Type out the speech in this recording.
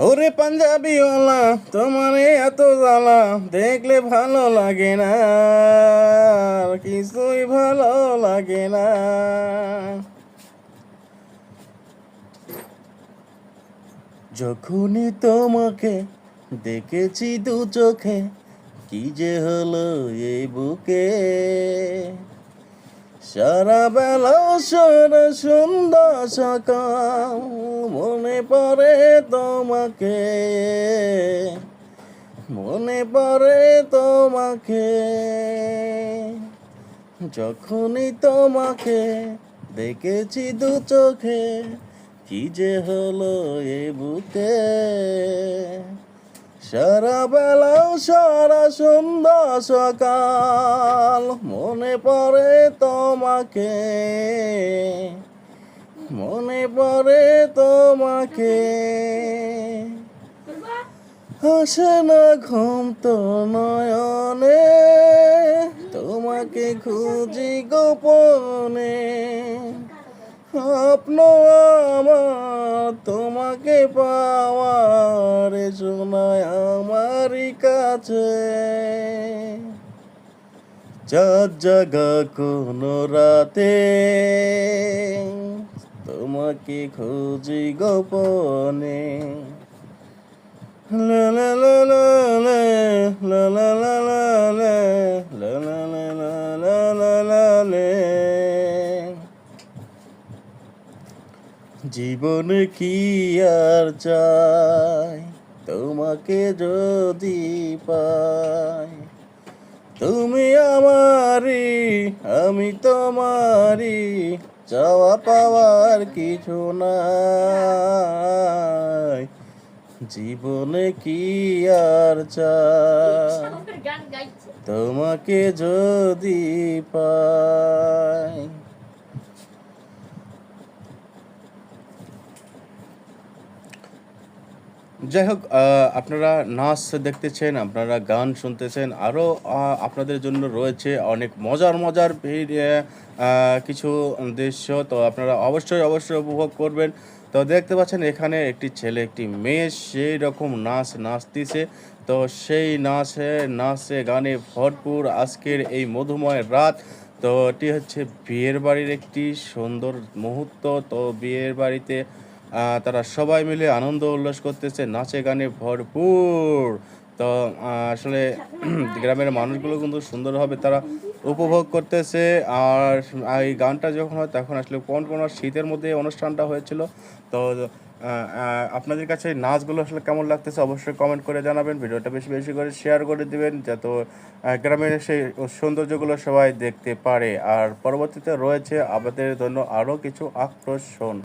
ওরে পাঞ্জাবিওয়ালা, তোমার এত জ্বালা দেখলে ভালো লাগে না, আর কিছুই ভালো লাগে না। যখনই তোমাকে দেখেছি দু চোখে, কি যে হলো এই বুকে। সারা বেলা সারা সুন্দর সকাল মনে পড়ে তোমাকে, মনে পড়ে তোমাকে। যখনই তোমাকে দেখেছি দু চোখে, কি যে হলো এ বুকে। সারা বেলা সারা সুন্দর সকাল মনে পড়ে তোমাকে, মনে পড়ে তোমাকে। আসে না ঘুম তো নয়নে, তোমাকে খুঁজি গোপনে। স্বপ্ন আমার তোমাকে পাওয়ার, শোনায় আমারই কাছে। চাঁদ জাগা কোনো রাতে, তোমাকে খুঁজি গোপনে। লা লা লা লা লা লা লা লা লা লা লা লা লা লা লা লা। জীবনে কি আর চাই, তোমাকে যদি পাই। তুমি আমারই, আমি তোমারই, চাওয়া পাওয়ার কিছু নাই। জীবনে কি আর চাই, তোমাকে যদি পাই। যাই হোক, আপনারা নাচ দেখতেছেন, আপনারা গান শুনতেছেন, আরও আপনাদের জন্য রয়েছে অনেক মজার মজার কিছু দৃশ্য। তো আপনারা অবশ্যই অবশ্যই উপভোগ করবেন। তো দেখতে পাচ্ছেন এখানে একটি ছেলে একটি মেয়ে সেই রকম নাচ নাচতেছে। তো সেই নাচে গানে ভরপুর আজকের এই মধুময় রাত। তো এটি হচ্ছে বিয়ের বাড়ির একটি সুন্দর মুহূর্ত। তো বিয়ের বাড়িতে তারা সবাই মিলে আনন্দ উল্লাস করতেছে, নাচে গানে ভরপুর। তো আসলে গ্রামের মানুষগুলো কিন্তু সুন্দরভাবে তারা উপভোগ করতেছে। আর এই গানটা যখন হয় তখন আসলে কোন শীতের মধ্যে এই অনুষ্ঠানটা হয়েছিল। তো আপনাদের কাছে এই নাচগুলো আসলে কেমন লাগতেছে অবশ্যই কমেন্ট করে জানাবেন। ভিডিওটা বেশি বেশি করে শেয়ার করে দিবেন, যাতে গ্রামের সেই সৌন্দর্যগুলো সবাই দেখতে পারে। আর পরবর্তীতে রয়েছে আমাদের জন্য আরও কিছু আকর্ষণ।